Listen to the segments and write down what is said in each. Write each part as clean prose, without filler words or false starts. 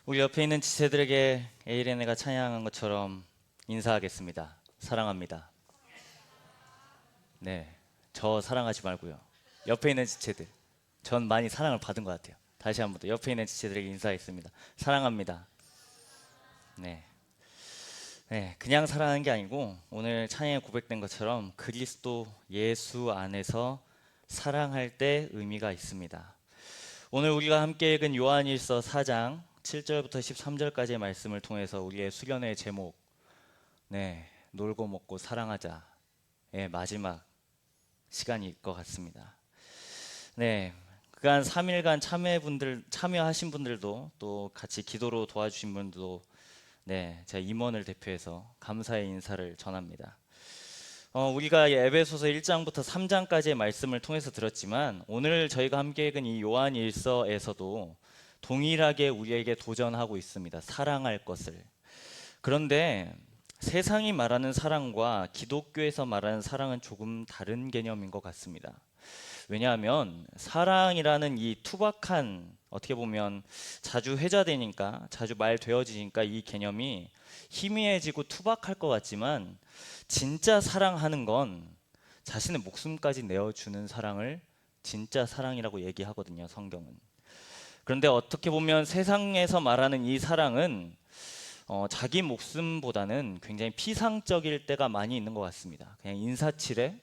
우리 옆에 있는 지체들에게 에이레네가 찬양한 것처럼 인사하겠습니다. 사랑합니다. 네, 저 사랑하지 말고요. 옆에 있는 지체들, 전 많이 사랑을 받은 것 같아요. 다시 한 번 더 옆에 있는 지체들에게 인사하겠습니다. 사랑합니다. 네, 그냥 사랑하는 게 아니고 오늘 찬양에 고백된 것처럼 그리스도 예수 안에서 사랑할 때 의미가 있습니다. 오늘 우리가 함께 읽은 요한일서 4장 7절부터 13절까지의 말씀을 통해서 우리의 수련회 제목, 놀고 먹고 사랑하자의 마지막 시간일 것 같습니다. 그간 3일간 참여하신 분들도 또 같이 기도로 도와주신 분들도 제가 임원을 대표해서 감사의 인사를 전합니다. 우리가 에베소서 1장부터 3장까지의 말씀을 통해서 들었지만 오늘 저희가 함께 읽은 이 요한일서에서도 동일하게 우리에게 도전하고 있습니다. 사랑할 것을. 그런데 세상이 말하는 사랑과 기독교에서 말하는 사랑은 조금 다른 개념인 것 같습니다. 왜냐하면 사랑이라는 이 투박한, 어떻게 보면 자주 회자되니까, 자주 말되어지니까 이 개념이 희미해지고 투박할 것 같지만 진짜 사랑하는 건 자신의 목숨까지 내어주는 사랑을 진짜 사랑이라고 얘기하거든요, 성경은. 그런데 어떻게 보면 세상에서 말하는 이 사랑은 자기 목숨보다는 굉장히 피상적일 때가 많이 있는 것 같습니다. 그냥 인사치레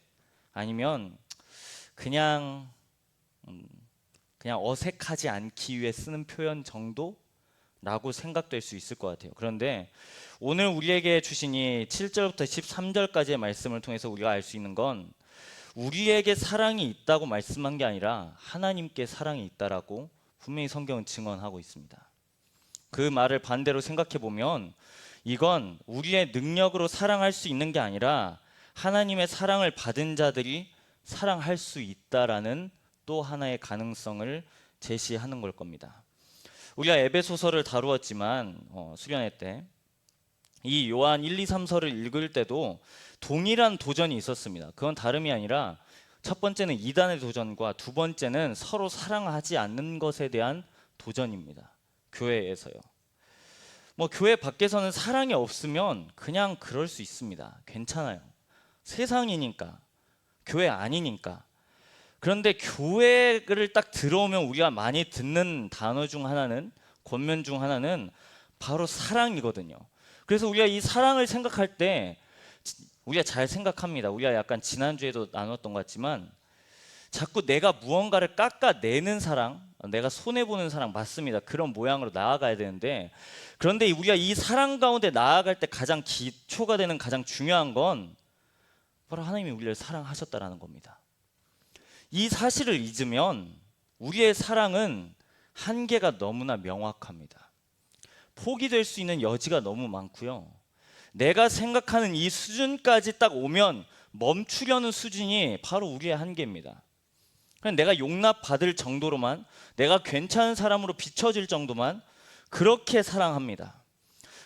아니면 그냥 어색하지 않기 위해 쓰는 표현 정도라고 생각될 수 있을 것 같아요. 그런데 오늘 우리에게 주신 이 7절부터 13절까지의 말씀을 통해서 우리가 알 수 있는 건 우리에게 사랑이 있다고 말씀한 게 아니라 하나님께 사랑이 있다라고 분명히 성경은 증언하고 있습니다. 그 말을 반대로 생각해 보면 이건 우리의 능력으로 사랑할 수 있는 게 아니라 하나님의 사랑을 받은 자들이 사랑할 수 있다라는 또 하나의 가능성을 제시하는 걸 겁니다. 우리가 에베소서를 다루었지만 수련회 때 이 요한 1, 2, 3서를 읽을 때도 동일한 도전이 있었습니다. 그건 다름이 아니라 첫 번째는 이단의 도전과 두 번째는 서로 사랑하지 않는 것에 대한 도전입니다. 교회에서요. 교회 밖에서는 사랑이 없으면 그냥 그럴 수 있습니다. 괜찮아요. 세상이니까, 교회 아니니까. 그런데 교회를 딱 들어오면 우리가 많이 듣는 단어 중 하나는, 권면 중 하나는 바로 사랑이거든요. 그래서 우리가 이 사랑을 생각할 때 우리가 잘 생각합니다. 우리가 약간 지난주에도 나눴던 것 같지만 자꾸 내가 무언가를 깎아내는 사랑, 내가 손해보는 사랑 맞습니다. 그런 모양으로 나아가야 되는데, 그런데 우리가 이 사랑 가운데 나아갈 때 가장 기초가 되는 가장 중요한 건 바로 하나님이 우리를 사랑하셨다라는 겁니다. 이 사실을 잊으면 우리의 사랑은 한계가 너무나 명확합니다. 포기될 수 있는 여지가 너무 많고요. 내가 생각하는 이 수준까지 딱 오면 멈추려는 수준이 바로 우리의 한계입니다. 그냥 내가 용납받을 정도로만, 내가 괜찮은 사람으로 비춰질 정도만 그렇게 사랑합니다.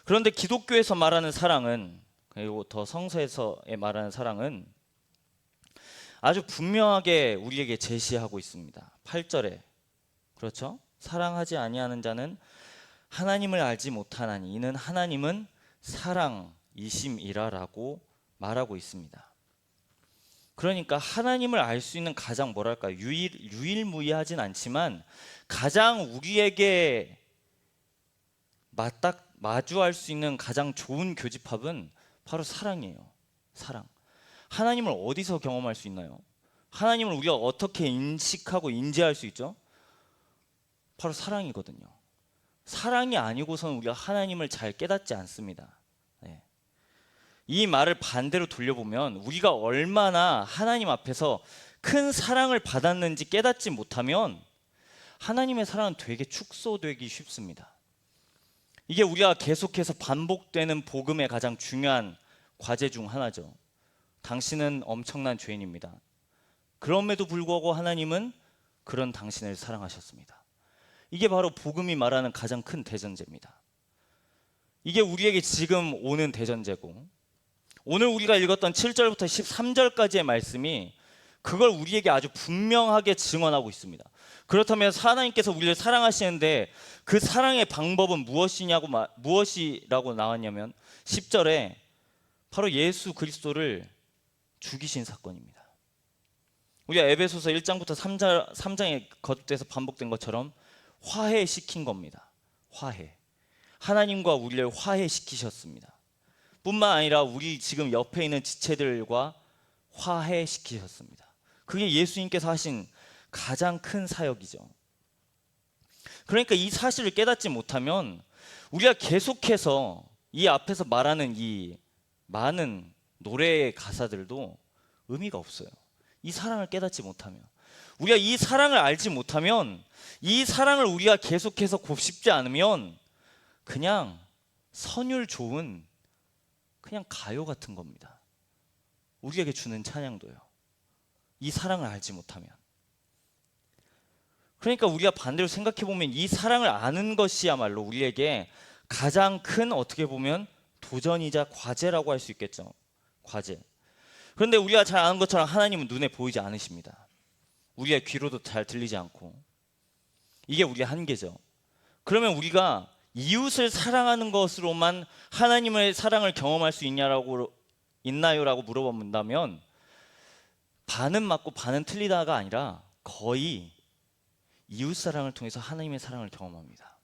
그런데 기독교에서 말하는 사랑은, 그리고 더 성서에서의 말하는 사랑은 아주 분명하게 우리에게 제시하고 있습니다. 8절에 그렇죠? 사랑하지 아니하는 자는 하나님을 알지 못하나니 이는 하나님은 사랑이심이라라고 말하고 있습니다. 그러니까 하나님을 알 수 있는 가장 유일무이하진 않지만 가장 우리에게 마주할 수 있는 가장 좋은 교집합은 바로 사랑이에요. 사랑. 하나님을 어디서 경험할 수 있나요? 하나님을 우리가 어떻게 인식하고 인지할 수 있죠? 바로 사랑이거든요. 사랑이 아니고서는 우리가 하나님을 잘 깨닫지 않습니다. 이 말을 반대로 돌려보면 우리가 얼마나 하나님 앞에서 큰 사랑을 받았는지 깨닫지 못하면 하나님의 사랑은 되게 축소되기 쉽습니다. 이게 우리가 계속해서 반복되는 복음의 가장 중요한 과제 중 하나죠. 당신은 엄청난 죄인입니다. 그럼에도 불구하고 하나님은 그런 당신을 사랑하셨습니다. 이게 바로 복음이 말하는 가장 큰 대전제입니다. 이게 우리에게 지금 오는 대전제고, 오늘 우리가 읽었던 7절부터 13절까지의 말씀이 그걸 우리에게 아주 분명하게 증언하고 있습니다. 그렇다면 하나님께서 우리를 사랑하시는데 그 사랑의 방법은 무엇이라고 나왔냐면 10절에 바로 예수 그리스도를 죽이신 사건입니다. 우리가 에베소서 1장부터 3장에 거듭돼서 반복된 것처럼 화해시킨 겁니다. 화해. 하나님과 우리를 화해시키셨습니다. 뿐만 아니라 우리 지금 옆에 있는 지체들과 화해시키셨습니다. 그게 예수님께서 하신 가장 큰 사역이죠. 그러니까 이 사실을 깨닫지 못하면 우리가 계속해서 이 앞에서 말하는 이 많은 노래의 가사들도 의미가 없어요. 이 사랑을 깨닫지 못하면, 우리가 이 사랑을 알지 못하면, 이 사랑을 우리가 계속해서 곱씹지 않으면 그냥 선율 좋은 그냥 가요 같은 겁니다. 우리에게 주는 찬양도요. 이 사랑을 알지 못하면. 그러니까 우리가 반대로 생각해 보면 이 사랑을 아는 것이야말로 우리에게 가장 큰, 어떻게 보면 도전이자 과제라고 할 수 있겠죠. 과제. 그런데 우리가 잘 아는 것처럼 하나님은 눈에 보이지 않으십니다. 우리의 귀로도 잘 들리지 않고. 이게 우리의 한계죠. 그러면 우리가 이웃을 사랑하는 것으로만 하나님의 사랑을 경험할 수 있나요? 라고 물어본다면 반은 맞고 반은 틀리다가 아니라 거의 이웃사랑을 통해서 하나님의 사랑을 경험합니다.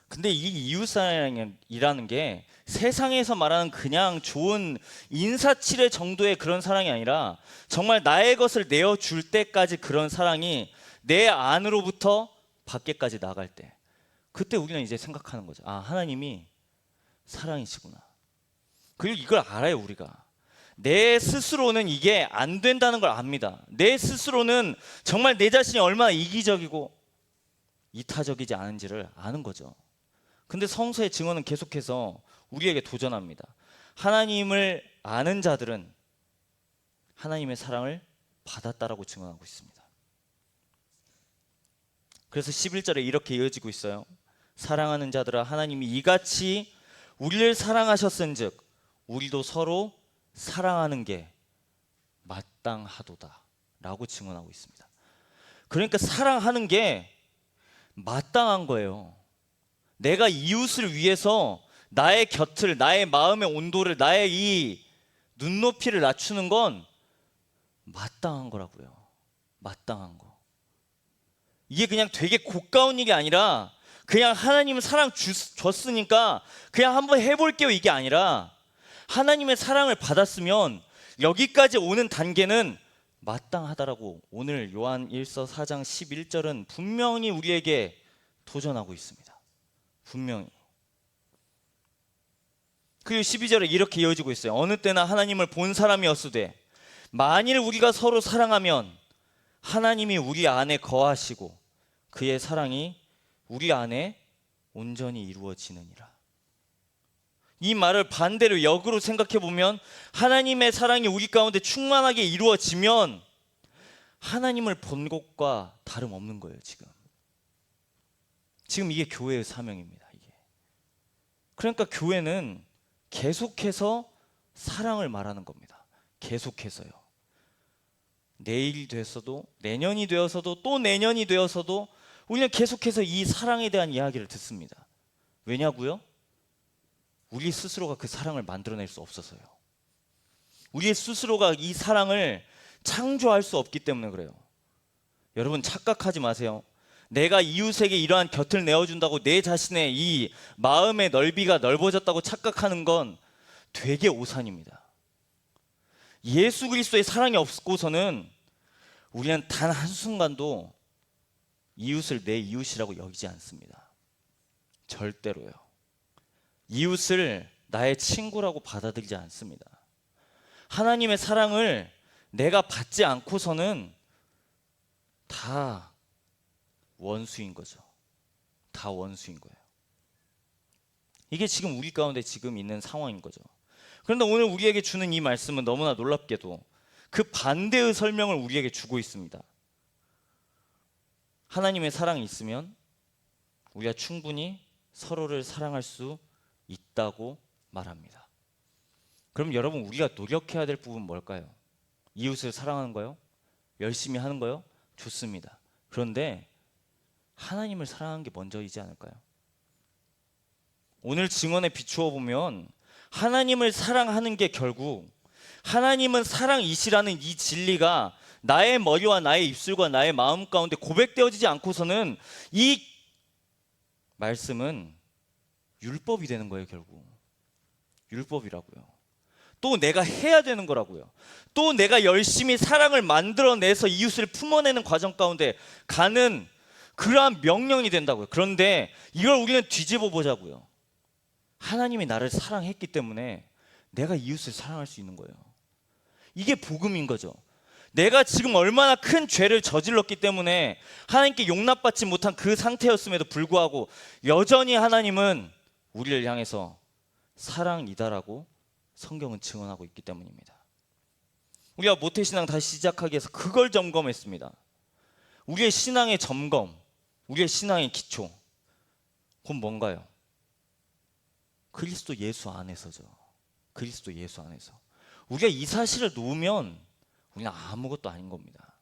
근데 이 이웃사랑이라는 게 세상에서 말하는 그냥 좋은 인사치레 정도의 그런 사랑이 아니라 정말 나의 것을 내어줄 때까지 그런 사랑이 내 안으로부터 밖에까지 나갈 때, 그때 우리는 이제 생각하는 거죠. 아, 하나님이 사랑이시구나. 그리고 이걸 알아요. 우리가 내 스스로는 이게 안 된다는 걸 압니다. 내 스스로는 정말 내 자신이 얼마나 이기적이고 이타적이지 않은지를 아는 거죠. 근데 성서의 증언은 계속해서 우리에게 도전합니다. 하나님을 아는 자들은 하나님의 사랑을 받았다라고 증언하고 있습니다. 그래서 11절에 이렇게 이어지고 있어요. 사랑하는 자들아, 하나님이 이같이 우리를 사랑하셨은즉 우리도 서로 사랑하는 게 마땅하도다 라고 증언하고 있습니다. 그러니까 사랑하는 게 마땅한 거예요. 내가 이웃을 위해서 나의 곁을, 나의 마음의 온도를, 나의 이 눈높이를 낮추는 건 마땅한 거라고요. 마땅한 거. 이게 그냥 되게 고가운 일이 아니라 그냥 하나님은 사랑 줬으니까 그냥 한번 해볼게요, 이게 아니라 하나님의 사랑을 받았으면 여기까지 오는 단계는 마땅하다라고 오늘 요한 1서 4장 11절은 분명히 우리에게 도전하고 있습니다. 분명히. 그리고 12절에 이렇게 이어지고 있어요. 어느 때나 하나님을 본 사람이었으되 만일 우리가 서로 사랑하면 하나님이 우리 안에 거하시고 그의 사랑이 우리 안에 온전히 이루어지느니라. 이 말을 반대로 역으로 생각해 보면 하나님의 사랑이 우리 가운데 충만하게 이루어지면 하나님을 본 것과 다름없는 거예요. 지금 이게 교회의 사명입니다. 이게. 그러니까 교회는 계속해서 사랑을 말하는 겁니다. 계속해서요. 내일이 되어서도, 내년이 되어서도, 또 내년이 되어서도 우리는 계속해서 이 사랑에 대한 이야기를 듣습니다. 왜냐고요? 우리 스스로가 그 사랑을 만들어낼 수 없어서요. 우리 스스로가 이 사랑을 창조할 수 없기 때문에 그래요. 여러분 착각하지 마세요. 내가 이웃에게 이러한 곁을 내어준다고 내 자신의 이 마음의 넓이가 넓어졌다고 착각하는 건 되게 오산입니다. 예수 그리스도의 사랑이 없고서는 우리는 단 한순간도 이웃을 내 이웃이라고 여기지 않습니다. 절대로요. 이웃을 나의 친구라고 받아들이지 않습니다. 하나님의 사랑을 내가 받지 않고서는 다 원수인 거죠. 다 원수인 거예요. 이게 지금 우리 가운데 지금 있는 상황인 거죠. 그런데 오늘 우리에게 주는 이 말씀은 너무나 놀랍게도 그 반대의 설명을 우리에게 주고 있습니다. 하나님의 사랑이 있으면 우리가 충분히 서로를 사랑할 수 있다고 말합니다. 그럼 여러분 우리가 노력해야 될 부분 뭘까요? 이웃을 사랑하는 거요? 열심히 하는 거요? 좋습니다. 그런데 하나님을 사랑하는 게 먼저이지 않을까요? 오늘 증언에 비추어 보면 하나님을 사랑하는 게 결국 하나님은 사랑이시라는 이 진리가 나의 머리와 나의 입술과 나의 마음 가운데 고백되어지지 않고서는 이 말씀은 율법이 되는 거예요. 결국 율법이라고요. 또 내가 해야 되는 거라고요. 또 내가 열심히 사랑을 만들어내서 이웃을 품어내는 과정 가운데 가는 그러한 명령이 된다고요. 그런데 이걸 우리는 뒤집어 보자고요. 하나님이 나를 사랑했기 때문에 내가 이웃을 사랑할 수 있는 거예요. 이게 복음인 거죠. 내가 지금 얼마나 큰 죄를 저질렀기 때문에 하나님께 용납받지 못한 그 상태였음에도 불구하고 여전히 하나님은 우리를 향해서 사랑이다라고 성경은 증언하고 있기 때문입니다. 우리가 모태신앙 다시 시작하기 위해서 그걸 점검했습니다. 우리의 신앙의 점검, 우리의 신앙의 기초, 그건 뭔가요? 그리스도 예수 안에서죠. 그리스도 예수 안에서. 우리가 이 사실을 놓으면 우리는 아무것도 아닌 겁니다.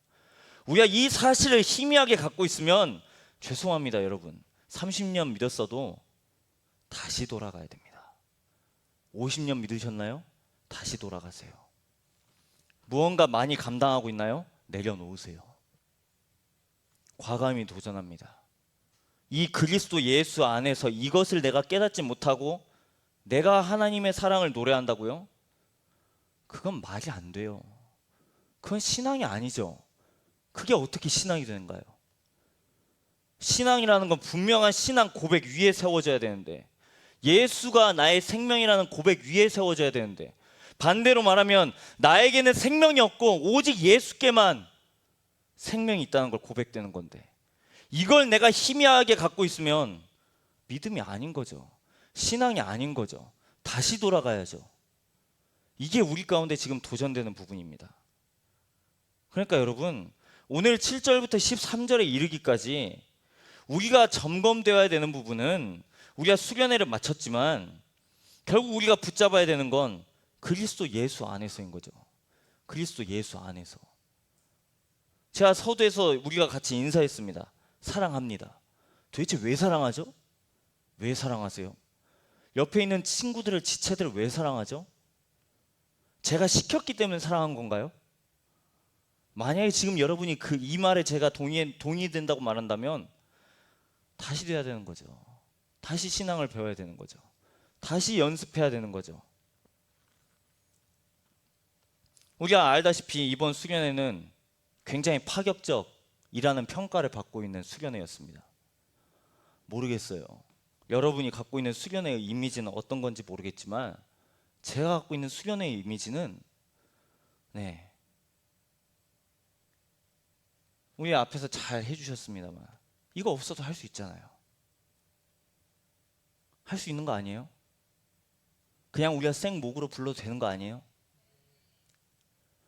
우리가 이 사실을 희미하게 갖고 있으면 죄송합니다, 여러분. 30년 믿었어도 다시 돌아가야 됩니다. 50년 믿으셨나요? 다시 돌아가세요. 무언가 많이 감당하고 있나요? 내려놓으세요. 과감히 도전합니다. 이 그리스도 예수 안에서 이것을 내가 깨닫지 못하고 내가 하나님의 사랑을 노래한다고요? 그건 말이 안 돼요. 그건 신앙이 아니죠. 그게 어떻게 신앙이 되는가요? 신앙이라는 건 분명한 신앙 고백 위에 세워져야 되는데, 예수가 나의 생명이라는 고백 위에 세워져야 되는데, 반대로 말하면 나에게는 생명이 없고 오직 예수께만 생명이 있다는 걸 고백되는 건데, 이걸 내가 희미하게 갖고 있으면 믿음이 아닌 거죠. 신앙이 아닌 거죠. 다시 돌아가야죠. 이게 우리 가운데 지금 도전되는 부분입니다. 그러니까 여러분, 오늘 7절부터 13절에 이르기까지 우리가 점검되어야 되는 부분은, 우리가 수련회를 마쳤지만 결국 우리가 붙잡아야 되는 건 그리스도 예수 안에서인 거죠. 그리스도 예수 안에서. 제가 서두에서 우리가 같이 인사했습니다. 사랑합니다. 도대체 왜 사랑하죠? 왜 사랑하세요? 옆에 있는 친구들을, 지체들을 왜 사랑하죠? 제가 시켰기 때문에 사랑한 건가요? 만약에 지금 여러분이 이 말에 제가 동의된다고 말한다면 다시 돼야 되는 거죠. 다시 신앙을 배워야 되는 거죠. 다시 연습해야 되는 거죠. 우리가 알다시피 이번 수련회는 굉장히 파격적이라는 평가를 받고 있는 수련회였습니다. 모르겠어요. 여러분이 갖고 있는 수련회의 이미지는 어떤 건지 모르겠지만 제가 갖고 있는 수련회의 이미지는 우리 앞에서 잘 해주셨습니다만 이거 없어도 할 수 있잖아요. 할 수 있는 거 아니에요? 그냥 우리가 생목으로 불러도 되는 거 아니에요?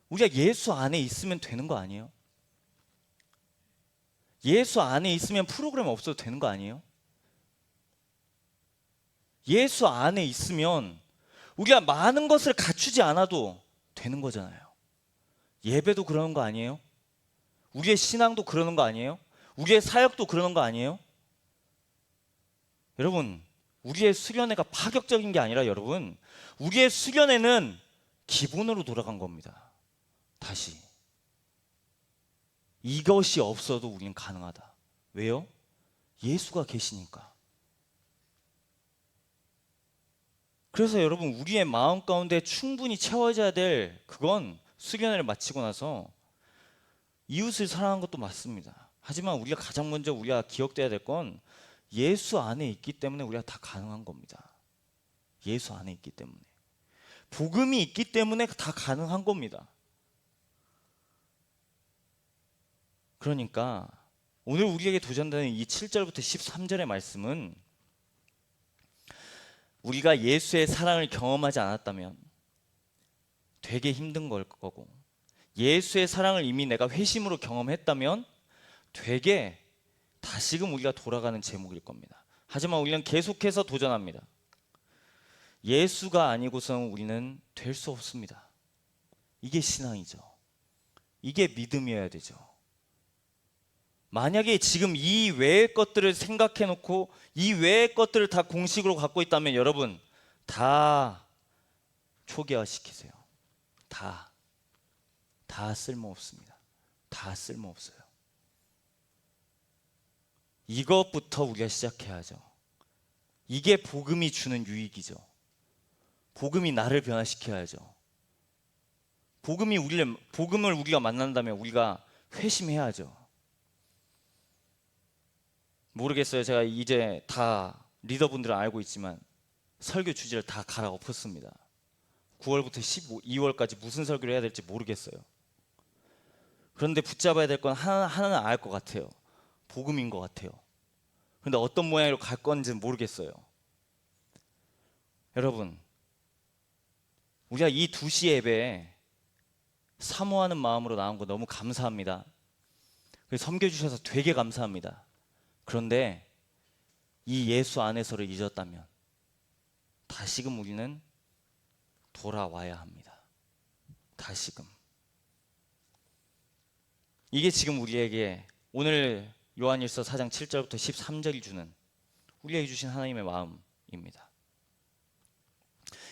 우리가 예수 안에 있으면 되는 거 아니에요? 예수 안에 있으면 프로그램 없어도 되는 거 아니에요? 예수 안에 있으면 우리가 많은 것을 갖추지 않아도 되는 거잖아요. 예배도 그러는 거 아니에요? 우리의 신앙도 그러는 거 아니에요? 우리의 사역도 그러는 거 아니에요? 여러분, 우리의 수련회가 파격적인 게 아니라 여러분, 우리의 수련회는 기본으로 돌아간 겁니다. 다시. 이것이 없어도 우리는 가능하다. 왜요? 예수가 계시니까. 그래서 여러분, 우리의 마음 가운데 충분히 채워져야 될 그건 수련회를 마치고 나서 이웃을 사랑하는 것도 맞습니다. 하지만 우리가 가장 먼저 우리가 기억돼야 될 건 예수 안에 있기 때문에 우리가 다 가능한 겁니다. 예수 안에 있기 때문에. 복음이 있기 때문에 다 가능한 겁니다. 그러니까 오늘 우리에게 도전되는 이 7절부터 13절의 말씀은 우리가 예수의 사랑을 경험하지 않았다면 되게 힘든 걸 거고, 예수의 사랑을 이미 내가 회심으로 경험했다면 되게 다시금 우리가 돌아가는 제목일 겁니다. 하지만 우리는 계속해서 도전합니다. 예수가 아니고서는 우리는 될 수 없습니다. 이게 신앙이죠. 이게 믿음이어야 되죠. 만약에 지금 이 외의 것들을 생각해 놓고 이 외의 것들을 다 공식으로 갖고 있다면 여러분 다 초기화시키세요. 다 쓸모없습니다. 다 쓸모없어요. 이것부터 우리가 시작해야죠. 이게 복음이 주는 유익이죠. 복음이 나를 변화시켜야죠. 복음을 우리가 만난다면 우리가 회심해야죠. 모르겠어요. 제가 이제 다 리더분들은 알고 있지만 설교 주제를 다 갈아엎었습니다. 9월부터 12월까지 무슨 설교를 해야 될지 모르겠어요. 그런데 붙잡아야 될 건 하나는 알 것 같아요. 복음인 것 같아요. 그런데 어떤 모양으로 갈 건지는 모르겠어요. 여러분, 우리가 이 2시 예배에 사모하는 마음으로 나온 거 너무 감사합니다. 섬겨주셔서 되게 감사합니다. 그런데 이 예수 안에서를 잊었다면 다시금 우리는 돌아와야 합니다. 다시금. 이게 지금 우리에게 오늘 요한일서 4장 7절부터 13절이 주는 우리에게 주신 하나님의 마음입니다.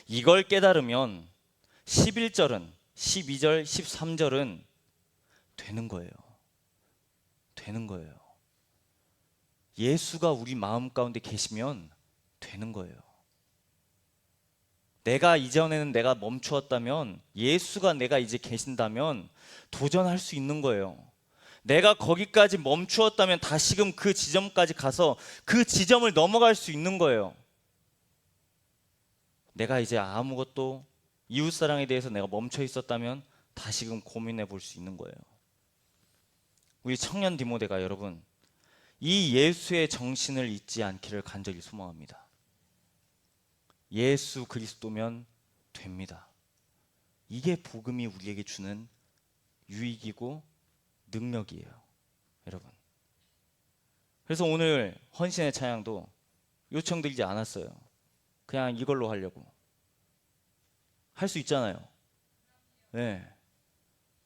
이걸 깨달으면 11절은 12절, 13절은 되는 거예요. 되는 거예요. 예수가 우리 마음 가운데 계시면 되는 거예요. 이전에는 내가 멈추었다면 예수가 내가 이제 계신다면 도전할 수 있는 거예요. 내가 거기까지 멈추었다면 다시금 그 지점까지 가서 그 지점을 넘어갈 수 있는 거예요. 내가 이제 아무것도 이웃사랑에 대해서 내가 멈춰 있었다면 다시금 고민해 볼 수 있는 거예요. 우리 청년 디모데가 여러분 이 예수의 정신을 잊지 않기를 간절히 소망합니다. 예수 그리스도면 됩니다. 이게 복음이 우리에게 주는 유익이고 능력이에요, 여러분. 그래서 오늘 헌신의 찬양도 요청드리지 않았어요. 그냥 이걸로 하려고. 할 수 있잖아요. 네,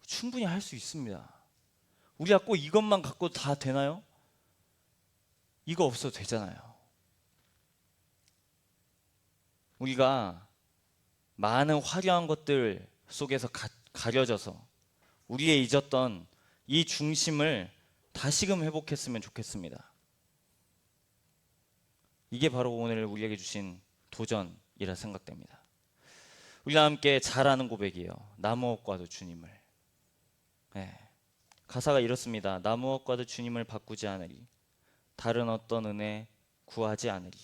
충분히 할 수 있습니다. 우리가 꼭 이것만 갖고 다 되나요? 이거 없어도 되잖아요. 우리가 많은 화려한 것들 속에서 가려져서 우리의 잊었던 이 중심을 다시금 회복했으면 좋겠습니다. 이게 바로 오늘 우리에게 주신 도전이라 생각됩니다. 우리와 함께 잘 아는 고백이에요. 나무엇과도 주님을. 네. 가사가 이렇습니다. 나무엇과도 주님을 바꾸지 않으리. 다른 어떤 은혜 구하지 않으리.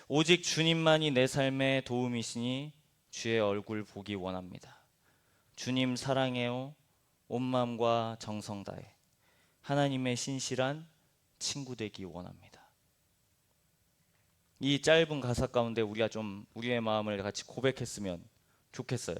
오직 주님만이 내 삶의 도움이시니 주의 얼굴 보기 원합니다. 주님 사랑해요. 온 마음과 정성 다해 하나님의 신실한 친구 되기 원합니다. 이 짧은 가사 가운데 우리가 좀 우리의 마음을 같이 고백했으면 좋겠어요.